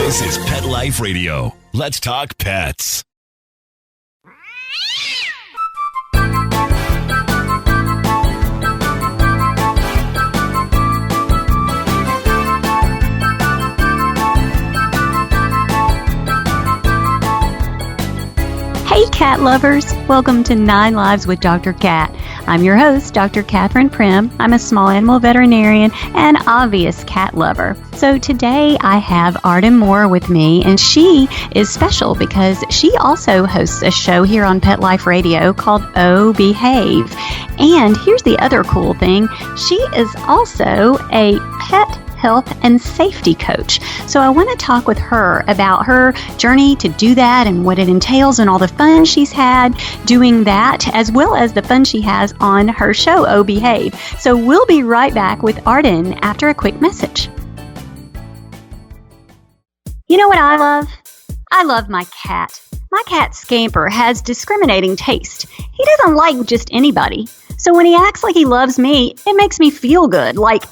This is Pet Life Radio. Let's talk pets. Hey cat lovers, welcome to 9 Lives with Dr. Cat. I'm your host, Dr. Catherine Prim. I'm a small animal veterinarian and obvious cat lover. So today I have Arden Moore with me, and she is special because she also hosts a show here on Pet Life Radio called Oh Behave. And here's the other cool thing, she is also a pet health and safety coach. So I want to talk with her about her journey to do that and what it entails and all the fun she's had doing that, as well as the fun she has on her show, Oh Behave. So we'll be right back with Arden after a quick message. You know what I love? I love my cat. My cat Scamper has discriminating taste. He doesn't like just anybody. So when he acts like he loves me, it makes me feel good, like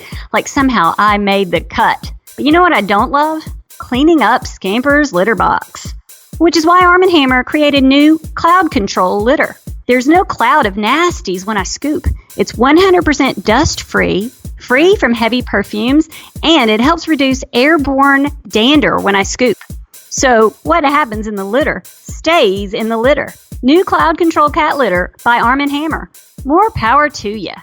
somehow I made the cut. But you know what I don't love? Cleaning up Scamper's litter box. Which is why Arm & Hammer created new Cloud Control Litter. There's no cloud of nasties when I scoop. It's 100% dust-free, free from heavy perfumes, and it helps reduce airborne dander when I scoop. So what happens in the litter stays in the litter. New Cloud Control Cat Litter by Arm & Hammer. More power to you.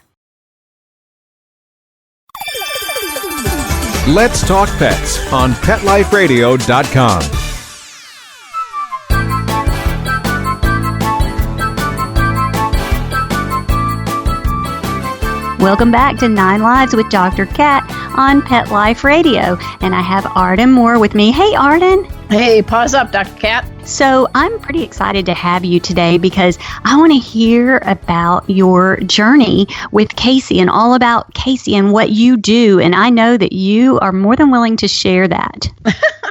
Let's Talk Pets on PetLifeRadio.com. Welcome back to 9 Lives with Dr. Cat on Pet Life Radio. And I have Arden Moore with me. Hey, Arden. Hey, pause up, Dr. Cat. So I'm pretty excited to have you today because I want to hear about your journey with Casey and all about Casey and what you do. And I know that you are more than willing to share that.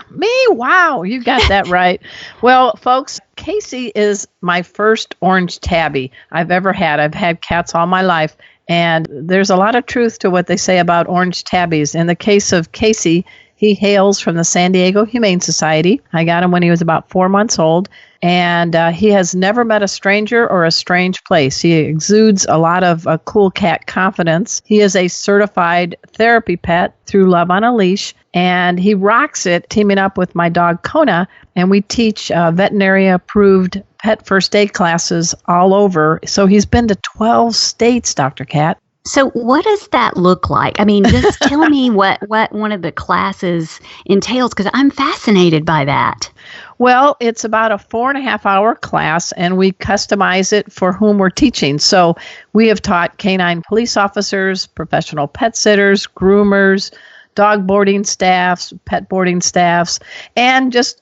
Me? Wow, you got that right. Well, folks, Casey is my first orange tabby I've ever had. I've had cats all my life. And there's a lot of truth to what they say about orange tabbies. In the case of Casey, he hails from the San Diego Humane Society. I got him when he was about 4 months old. And he has never met a stranger or a strange place. He exudes a lot of cool cat confidence. He is a certified therapy pet through Love on a Leash. And he rocks it teaming up with my dog Kona. And we teach veterinary-approved pet first aid classes all over. So he's been to 12 states, Dr. Cat. So what does that look like? I mean, just tell me what one of the classes entails, because I'm fascinated by that. Well, it's about a 4.5-hour class, and we customize it for whom we're teaching. So we have taught canine police officers, professional pet sitters, groomers, dog boarding staffs, pet boarding staffs, and just,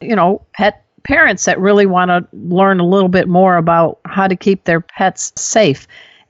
pet parents that really want to learn a little bit more about how to keep their pets safe.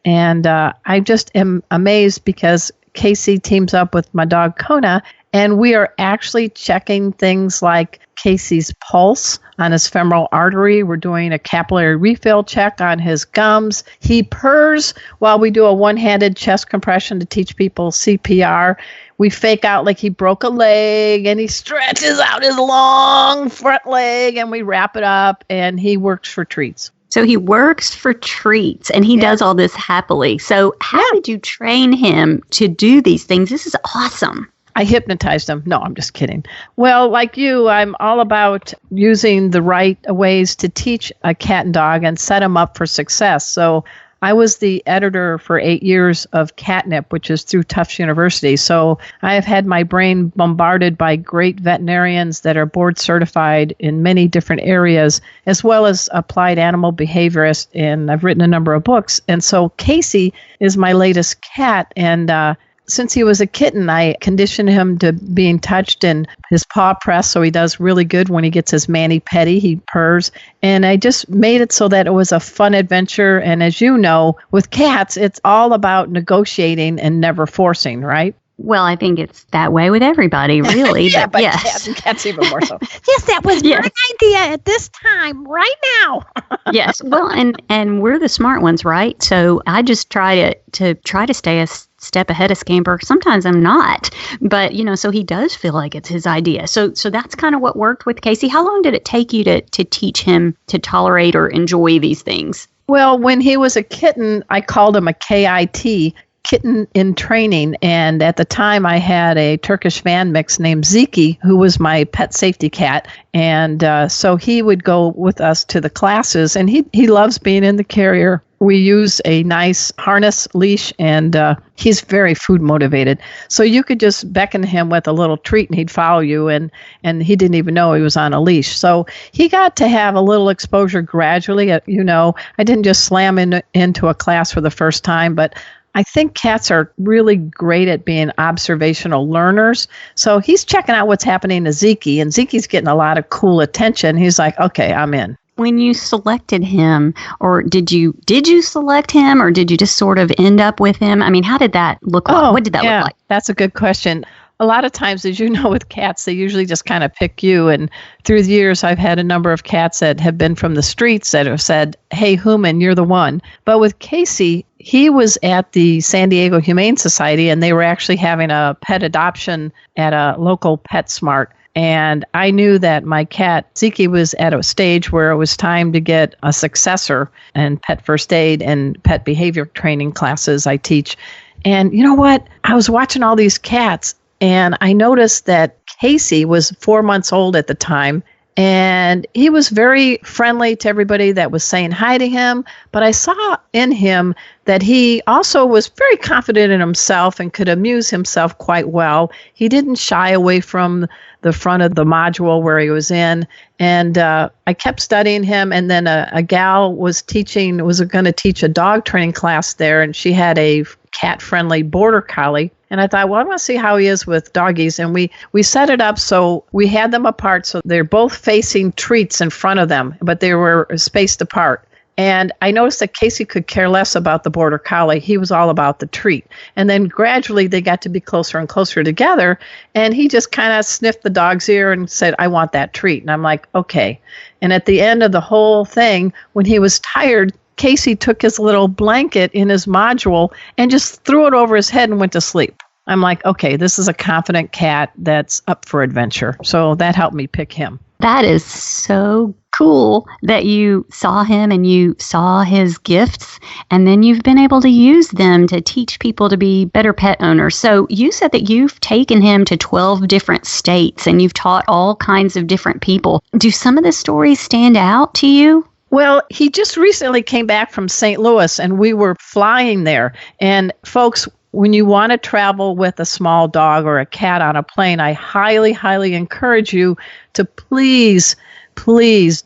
And I just am amazed because Casey teams up with my dog Kona, and we are actually checking things like Casey's pulse on his femoral artery. We're doing a capillary refill check on his gums. He purrs while we do a one-handed chest compression to teach people CPR. We fake out like he broke a leg, and he stretches out his long front leg, and we wrap it up, and he works for treats. So he works for treats, and he does all this happily. So how did you train him to do these things? This is awesome. I hypnotized him. No, I'm just kidding. Well, like you, I'm all about using the right ways to teach a cat and dog and set them up for success. So I was the editor for 8 years of Catnip, which is through Tufts University. So I have had my brain bombarded by great veterinarians that are board certified in many different areas, as well as applied animal behaviorists. And I've written a number of books. And so Casey is my latest cat. And since he was a kitten, I conditioned him to being touched and his paw pressed, so he does really good when he gets his mani-pedi. He purrs. And I just made it so that it was a fun adventure. And as you know, with cats, it's all about negotiating and never forcing, right? Well, I think it's that way with everybody, really. Yeah, but yes. Cats even more so. Yes, that was my idea at this time, right now. Yes. Well, and we're the smart ones, right? So I just try to stay a step ahead of Scamper. Sometimes I'm not. But, so he does feel like it's his idea. So that's kind of what worked with Casey. How long did it take you to teach him to tolerate or enjoy these things? Well, when he was a kitten, I called him a KIT, kitten in training. And at the time, I had a Turkish van mix named Ziki, who was my pet safety cat. And so he would go with us to the classes, and he loves being in the carrier. We use a nice harness leash, and he's very food motivated. So you could just beckon him with a little treat, and he'd follow you, and he didn't even know he was on a leash. So he got to have a little exposure gradually. I didn't just slam into a class for the first time, but I think cats are really great at being observational learners. So he's checking out what's happening to Zeke, and Zeke's getting a lot of cool attention. He's like, okay, I'm in. When you selected him, or did you select him, or did you just sort of end up with him? I mean, how did that look like? What did that look like? That's a good question. A lot of times, as you know, with cats, they usually just kind of pick you. And through the years, I've had a number of cats that have been from the streets that have said, hey, human, you're the one. But with Casey, he was at the San Diego Humane Society, and they were actually having a pet adoption at a local PetSmart. And I knew that my cat, Zeke, was at a stage where it was time to get a successor and pet first aid and pet behavior training classes I teach. And you know what? I was watching all these cats, and I noticed that Casey was 4 months old at the time, and he was very friendly to everybody that was saying hi to him. But I saw in him that he also was very confident in himself and could amuse himself quite well. He didn't shy away from the front of the module where he was in. And I kept studying him. And then a gal was going to teach a dog training class there, and she had a cat-friendly border collie. And I thought, well, I want to see how he is with doggies. And we set it up so we had them apart, so they're both facing treats in front of them, but they were spaced apart. And I noticed that Casey could care less about the border collie. He was all about the treat. And then gradually they got to be closer and closer together. And he just kind of sniffed the dog's ear and said, I want that treat. And I'm like, okay. And at the end of the whole thing, when he was tired, Casey took his little blanket in his module and just threw it over his head and went to sleep. I'm like, okay, this is a confident cat that's up for adventure. So that helped me pick him. That is so cool that you saw him and you saw his gifts, and then you've been able to use them to teach people to be better pet owners. So you said that you've taken him to 12 different states and you've taught all kinds of different people. Do some of the stories stand out to you? Well, he just recently came back from St. Louis, and we were flying there. And folks, when you want to travel with a small dog or a cat on a plane, I highly, highly encourage you to please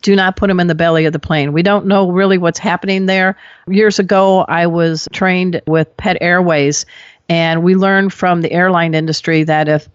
do not put him in the belly of the plane. We don't know really what's happening there. Years ago, I was trained with Pet Airways, and we learned from the airline industry that if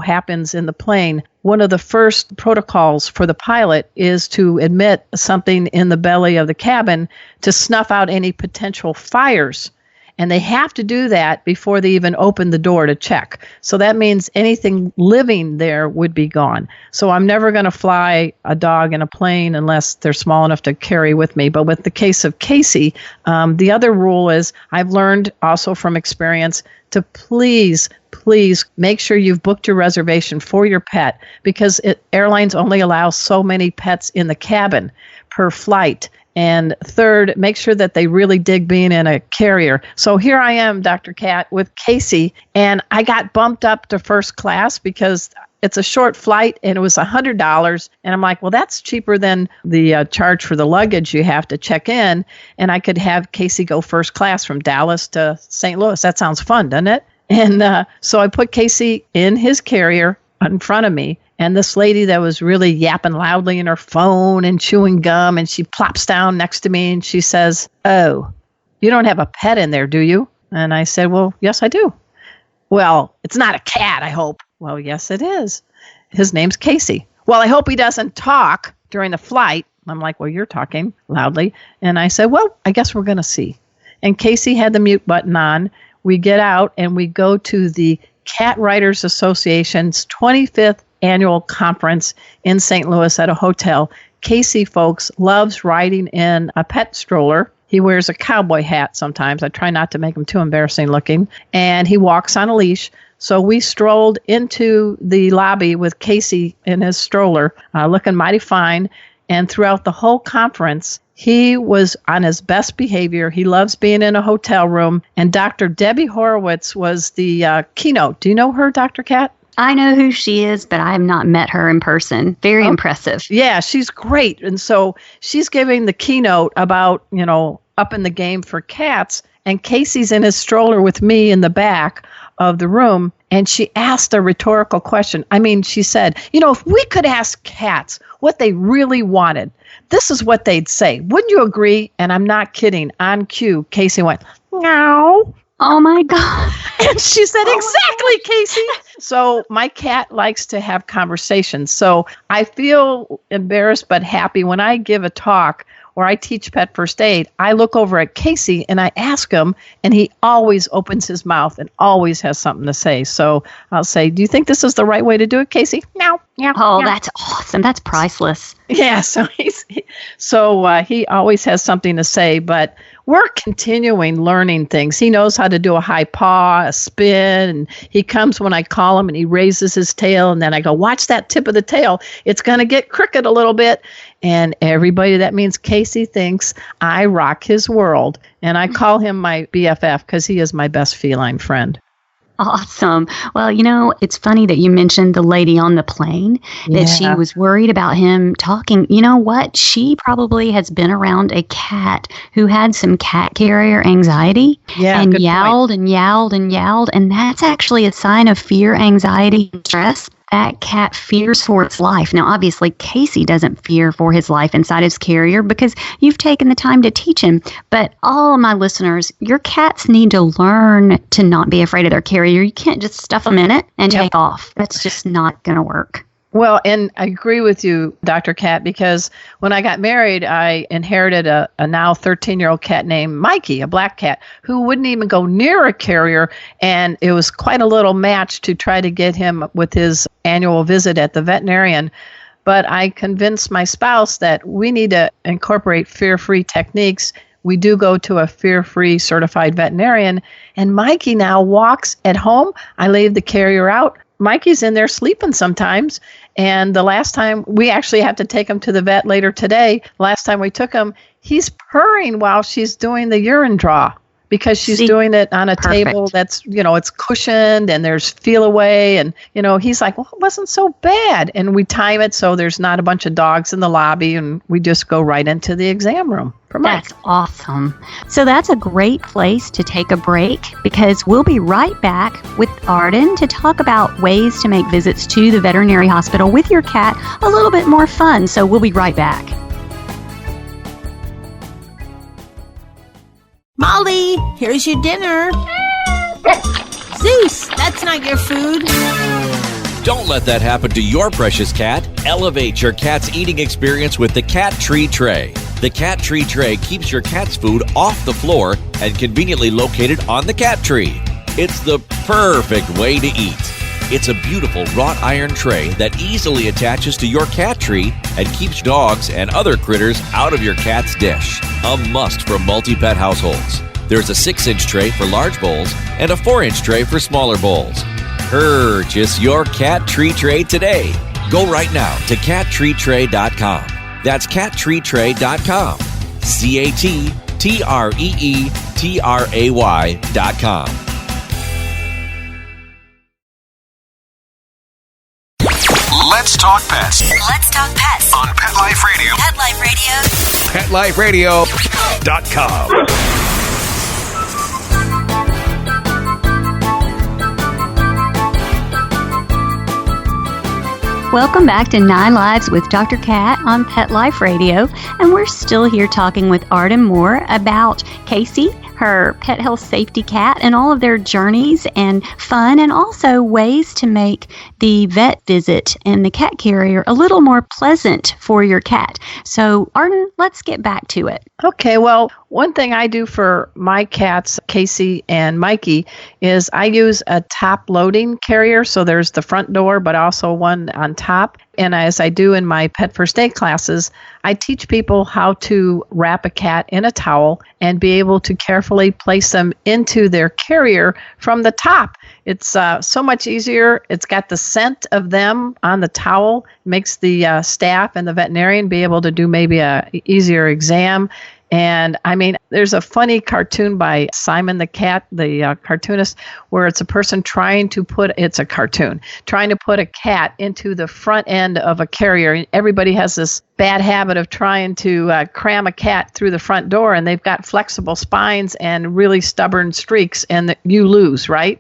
happens in the plane, one of the first protocols for the pilot is to admit something in the belly of the cabin to snuff out any potential fires. And they have to do that before they even open the door to check. So that means anything living there would be gone. So I'm never going to fly a dog in a plane unless they're small enough to carry with me. But with the case of Casey, the other rule is I've learned also from experience to please make sure you've booked your reservation for your pet, because airlines only allow so many pets in the cabin per flight. And third, make sure that they really dig being in a carrier. So here I am, Dr. Cat, with Casey, and I got bumped up to first class because it's a short flight and it was $100. And I'm like, well, that's cheaper than the charge for the luggage you have to check in. And I could have Casey go first class from Dallas to St. Louis. That sounds fun, doesn't it? And so I put Casey in his carrier in front of me. And this lady that was really yapping loudly in her phone and chewing gum, and she plops down next to me and she says, "Oh, you don't have a pet in there, do you?" And I said, "Well, yes, I do." "Well, it's not a cat, I hope." "Well, yes, it is. His name's Casey." "Well, I hope he doesn't talk during the flight." I'm like, "Well, you're talking loudly." And I said, "Well, I guess we're going to see." And Casey had the mute button on. We get out and we go to the Cat Writers Association's 25th annual conference in St. Louis at a hotel. Casey, folks, loves riding in a pet stroller. He wears a cowboy hat sometimes. I try not to make him too embarrassing looking. And he walks on a leash. So we strolled into the lobby with Casey in his stroller, looking mighty fine. And throughout the whole conference, he was on his best behavior. He loves being in a hotel room. And Dr. Debbie Horowitz was the keynote. Do you know her, Dr. Kat? I know who she is, but I have not met her in person. Very impressive. Yeah, she's great. And so she's giving the keynote about, up in the game for cats. And Casey's in his stroller with me in the back of the room. And she asked a rhetorical question. I mean, she said, if we could ask cats what they really wanted, this is what they'd say. Wouldn't you agree? And I'm not kidding. On cue, Casey went, meow. Oh, my God. And she said, exactly, Casey. So my cat likes to have conversations. So I feel embarrassed but happy when I give a talk or I teach pet first aid. I look over at Casey and I ask him, and he always opens his mouth and always has something to say. So I'll say, do you think this is the right way to do it, Casey? Meow, meow. Oh, meow. that's awesome. That's priceless. Yeah, so he always has something to say, but we're continuing learning things. He knows how to do a high paw, a spin, and he comes when I call him and he raises his tail, and then I go, watch that tip of the tail. It's going to get crooked a little bit. And everybody, that means Casey thinks I rock his world. And I call him my BFF because he is my best feline friend. Awesome. Well, it's funny that you mentioned the lady on the plane, that she was worried about him talking. You know what? She probably has been around a cat who had some cat carrier anxiety and yowled and yowled and yowled. And that's actually a sign of fear, anxiety, and stress. That cat fears for its life. Now, obviously, Casey doesn't fear for his life inside his carrier because you've taken the time to teach him. But all of my listeners, your cats need to learn to not be afraid of their carrier. You can't just stuff them in it and take off. That's just not going to work. Well, and I agree with you, Dr. Cat, because when I got married, I inherited a now 13-year-old cat named Mikey, a black cat, who wouldn't even go near a carrier. And it was quite a little match to try to get him with his annual visit at the veterinarian. But I convinced my spouse that we need to incorporate fear-free techniques. We do go to a fear-free certified veterinarian. And Mikey now walks at home. I leave the carrier out. Mikey's in there sleeping sometimes. And the last time, we actually have to take him to the vet later today. Last time we took him, he's purring while she's doing the urine draw because she's doing it on a table that's, it's cushioned and there's feel away. And, he's like, well, it wasn't so bad. And we time it so there's not a bunch of dogs in the lobby and we just go right into the exam room. That's awesome. So that's a great place to take a break because we'll be right back with Arden to talk about ways to make visits to the veterinary hospital with your cat a little bit more fun. So we'll be right back. Molly, here's your dinner. Zeus, that's not your food. Don't let that happen to your precious cat. Elevate your cat's eating experience with the Cat Tree Tray. The Cat Tree Tray keeps your cat's food off the floor and conveniently located on the cat tree. It's the perfect way to eat. It's a beautiful wrought iron tray that easily attaches to your cat tree and keeps dogs and other critters out of your cat's dish. A must for multi-pet households. There's a 6-inch tray for large bowls and a 4-inch tray for smaller bowls. Purchase your Cat Tree Tray today. Go right now to cattreetray.com. That's cattreetray.com. cattreetray.com. Let's talk pets Let's talk pets on Pet Life Radio. Pet Life Radio. PetLifeRadio.com. Welcome back to 9 Lives with Dr. Cat on Pet Life Radio. And we're still here talking with Arden Moore about Casey, her pet health safety cat, and all of their journeys and fun, and also ways to make the vet visit and the cat carrier a little more pleasant for your cat. So, Arden, let's get back to it. Okay, well, One thing I do for my cats, Casey and Mikey, is I use a top loading carrier. So there's the front door, but also one on top. And as I do in my pet first aid classes, I teach people how to wrap a cat in a towel and be able to carefully place them into their carrier from the top. It's so much easier. It's got the scent of them on the towel, makes the staff and the veterinarian be able to do maybe a easier exam. And I mean, there's a funny cartoon by Simon the Cat, the cartoonist, where it's a person trying to put a cat into the front end of a carrier. Everybody has this bad habit of trying to cram a cat through the front door, and they've got flexible spines and really stubborn streaks, and you lose, right?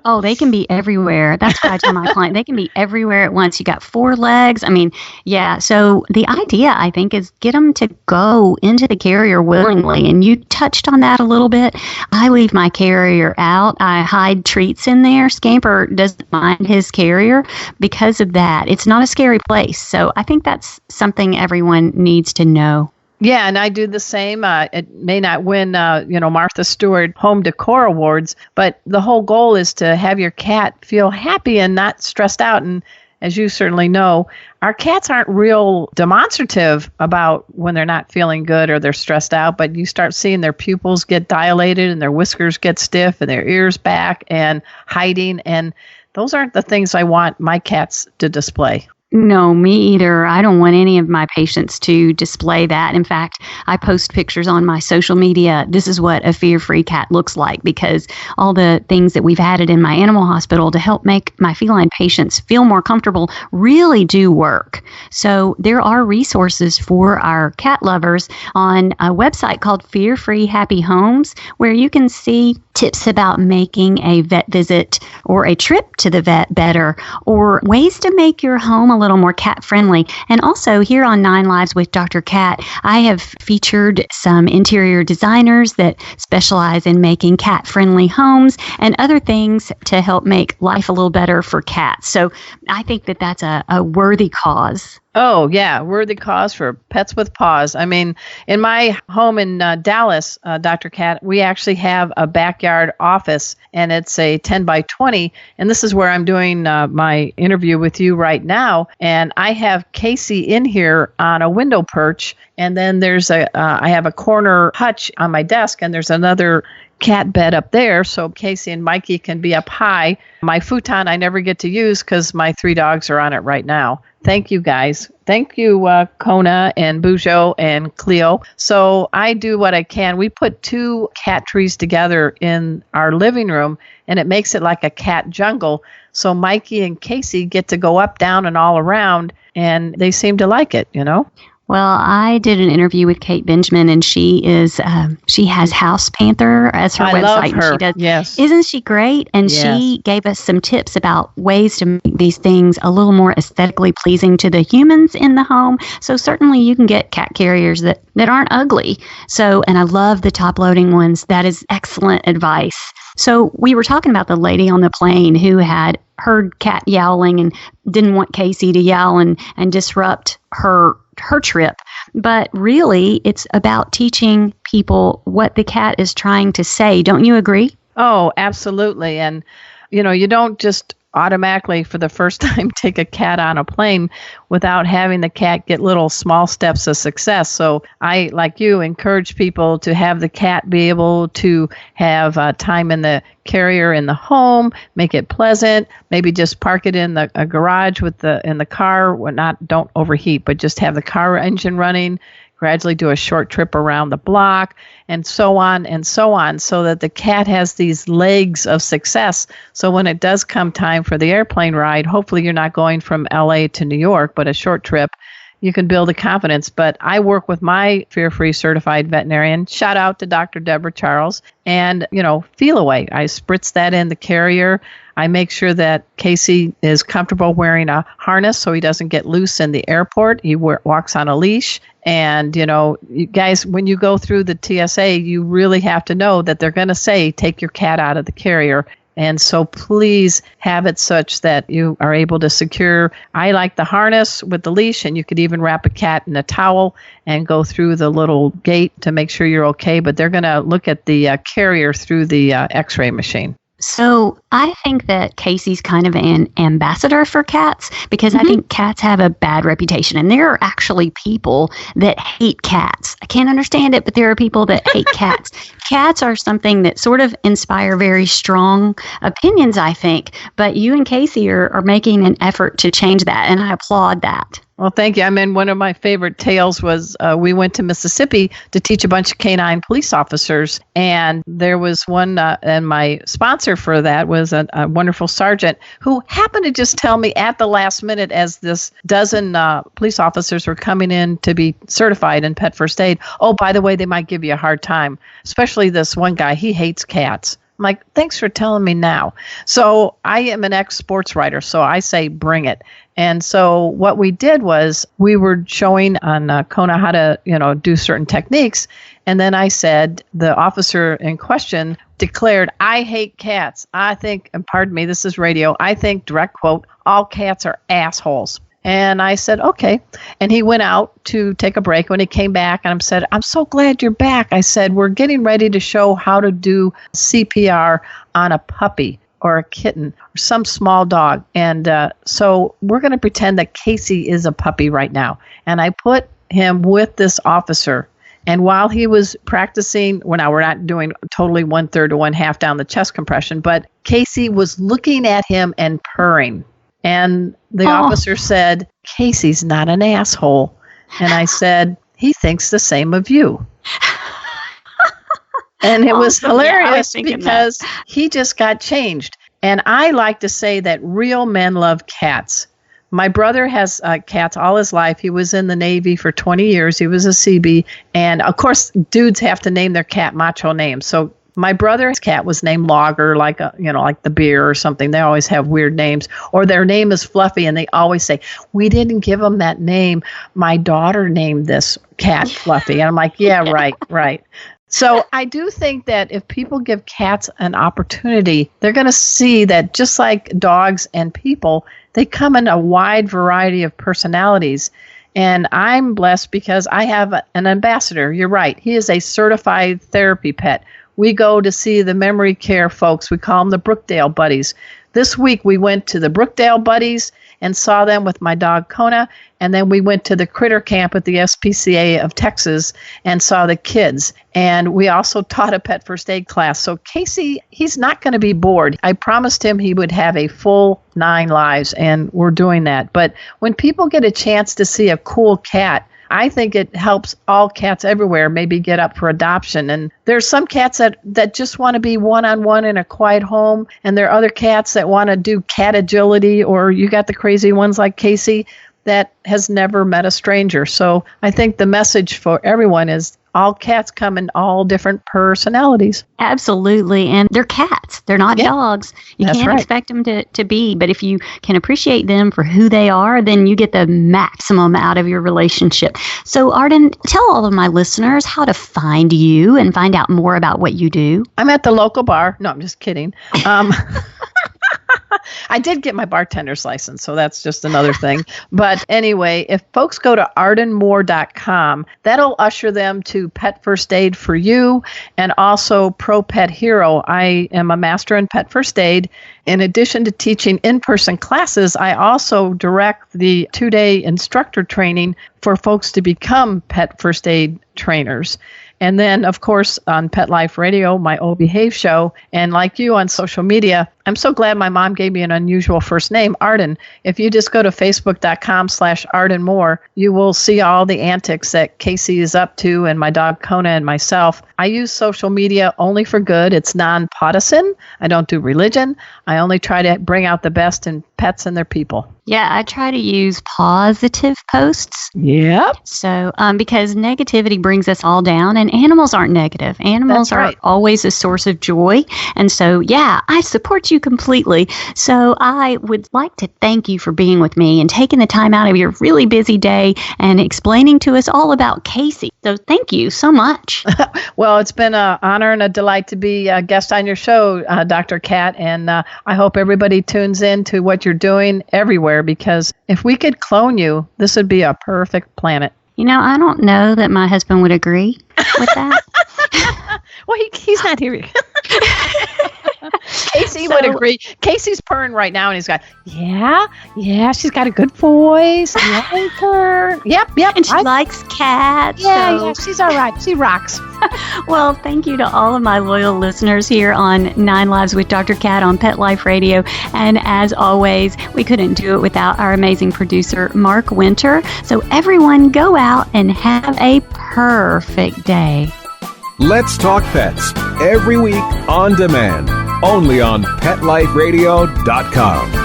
Oh, they can be everywhere. That's what I tell my client. They can be everywhere at once. You got 4 legs. I mean, yeah. So the idea, I think, is get them to go into the carrier willingly. And you touched on that a little bit. I leave my carrier out. I hide treats in there. Scamper doesn't mind his carrier because of that. It's not a scary place. So I think that's something everyone needs to know. Yeah, and I do the same. It may not win, Martha Stewart Home Decor Awards, but the whole goal is to have your cat feel happy and not stressed out. And as you certainly know, our cats aren't real demonstrative about when they're not feeling good or they're stressed out, but you start seeing their pupils get dilated and their whiskers get stiff and their ears back and hiding. And those aren't the things I want my cats to display. No, me either. I don't want any of my patients to display that. In fact, I post pictures on my social media. This is what a fear-free cat looks like, because all the things that we've added in my animal hospital to help make my feline patients feel more comfortable really do work. So there are resources for our cat lovers on a website called Fear Free Happy Homes, where you can see tips about making a vet visit or a trip to the vet better, or ways to make your home a little more cat friendly. And also here on 9 Lives with Dr. Cat, I have featured some interior designers that specialize in making cat friendly homes and other things to help make life a little better for cats. So I think that that's a worthy cause. Oh, yeah. Worthy cause for Pets with Paws. I mean, in my home in Dallas, Dr. Cat, we actually have a backyard office, and it's a 10 by 20. And this is where I'm doing my interview with you right now. And I have Casey in here on a window perch. And then I have a corner hutch on my desk, and there's another cat bed up there, so Casey and Mikey can be up high. My futon I never get to use because my 3 dogs are on it right now. Thank you, guys. Thank you, Kona and Bujo and Cleo. So I do what I can. We put 2 cat trees together in our living room, and it makes it like a cat jungle. So Mikey and Casey get to go up, down, and all around, and they seem to like it, Well, I did an interview with Kate Benjamin, and she has House Panther as her website. Love her. She does, yes. Isn't she great? And yes. She gave us some tips about ways to make these things a little more aesthetically pleasing to the humans in the home. So certainly you can get cat carriers that aren't ugly. So, and I love the top loading ones. That is excellent advice. So we were talking about the lady on the plane who had heard cat yowling and didn't want Casey to yowl and disrupt her trip. But really, it's about teaching people what the cat is trying to say. Don't you agree? Oh, absolutely. And, you don't just automatically for the first time take a cat on a plane without having the cat get little small steps of success. So I, like you, encourage people to have the cat be able to have time in the carrier in the home, make it pleasant, maybe just park it in a garage in the car, don't overheat, but just have the car engine running, gradually do a short trip around the block, and so on, so that the cat has these legs of success. So when it does come time for the airplane ride, hopefully you're not going from LA to New York, but a short trip, you can build a confidence. But I work with my fear-free certified veterinarian. Shout out to Dr. Deborah Charles. And, Feel Away. I spritz that in the carrier. I make sure that Casey is comfortable wearing a harness so he doesn't get loose in the airport. He walks on a leash. And, you guys, when you go through the TSA, you really have to know that they're going to say, take your cat out of the carrier. And so please have it such that you are able to secure. I like the harness with the leash, and you could even wrap a cat in a towel and go through the little gate to make sure you're okay. But they're going to look at the carrier through the x-ray machine. So I think that Casey's kind of an ambassador for cats because I think cats have a bad reputation. And there are actually people that hate cats. I can't understand it, but there are people that hate cats. Cats are something that sort of inspire very strong opinions, I think. But you and Casey are making an effort to change that, and I applaud that. Well, thank you. I mean, one of my favorite tales was we went to Mississippi to teach a bunch of canine police officers. And there was one, and my sponsor for that was a wonderful sergeant who happened to just tell me at the last minute as this dozen police officers were coming in to be certified in pet first aid. Oh, by the way, they might give you a hard time, especially this one guy. He hates cats. I'm like, thanks for telling me now. So I am an ex-sports writer, so I say bring it. And so what we did was we were showing on Kona how to, do certain techniques. And then I said, the officer in question declared, I hate cats. I think, and pardon me, this is radio, I think, direct quote, all cats are assholes. And I said, okay. And he went out to take a break. When he came back, and I said, I'm so glad you're back. I said, we're getting ready to show how to do CPR on a puppy or a kitten or some small dog. And so we're going to pretend that Casey is a puppy right now. And I put him with this officer. And while he was practicing, well, now we're not doing totally 1/3 to 1/2 down the chest compression, but Casey was looking at him and purring. And the officer said, Casey's not an asshole. And I said, he thinks the same of you. And it was hilarious because he just got changed. And I like to say that real men love cats. My brother has cats all his life. He was in the Navy for 20 years. He was a Seabee. And, of course, dudes have to name their cat macho names. So my brother's cat was named Lager, like the beer or something. They always have weird names. Or their name is Fluffy, and they always say, we didn't give him that name. My daughter named this cat Fluffy. And I'm like, yeah, right. So I do think that if people give cats an opportunity, they're going to see that just like dogs and people, they come in a wide variety of personalities. And I'm blessed because I have an ambassador. You're right. He is a certified therapy pet. We go to see the memory care folks. We call them the Brookdale Buddies. This week we went to the Brookdale Buddies and saw them with my dog Kona. And then we went to the critter camp at the SPCA of Texas and saw the kids. And we also taught a pet first aid class. So Casey, he's not going to be bored. I promised him he would have a full 9 lives, and we're doing that. But when people get a chance to see a cool cat, I think it helps all cats everywhere maybe get up for adoption. And there's some cats that just want to be one-on-one in a quiet home. And there are other cats that want to do cat agility, or you got the crazy ones like Casey that has never met a stranger. So I think the message for everyone is all cats come in all different personalities. Absolutely. And they're cats. They're not dogs. You can't expect them to be. But if you can appreciate them for who they are, then you get the maximum out of your relationship. So, Arden, tell all of my listeners how to find you and find out more about what you do. I'm at the local bar. No, I'm just kidding. I did get my bartender's license, so that's just another thing. But anyway, if folks go to ardenmoore.com, that'll usher them to Pet First Aid for You and also Pro Pet Hero. I am a master in Pet First Aid. In addition to teaching in-person classes, I also direct the 2-day instructor training for folks to become Pet First Aid trainers. And then, of course, on Pet Life Radio, my Oh Behave show, and like you on social media, I'm so glad my mom gave me an unusual first name, Arden. If you just go to facebook.com/Arden Moore, you will see all the antics that Casey is up to and my dog Kona and myself. I use social media only for good. It's non-partisan. I don't do religion. I only try to bring out the best in pets and their people. Yeah, I try to use positive posts. Yep. So, because negativity brings us all down, and animals aren't negative. Animals are always a source of joy. And so, yeah, I support you completely. So I would like to thank you for being with me and taking the time out of your really busy day and explaining to us all about Casey. So thank you so much. Well, it's been an honor and a delight to be a guest on your show, Dr. Kat, and I hope everybody tunes in to what you're doing everywhere, because if we could clone you, this would be a perfect planet. I don't know that my husband would agree with that. Well, he's not here. Casey would agree. Casey's purring right now, and he's got, yeah, she's got a good voice. I like her. Yep. And she likes cats. Yeah, she's all right. She rocks. Well, thank you to all of my loyal listeners here on 9 Lives with Dr. Kat on Pet Life Radio. And as always, we couldn't do it without our amazing producer, Mark Winter. So everyone go out and have a perfect day. Let's Talk Pets every week on demand, only on PetLifeRadio.com.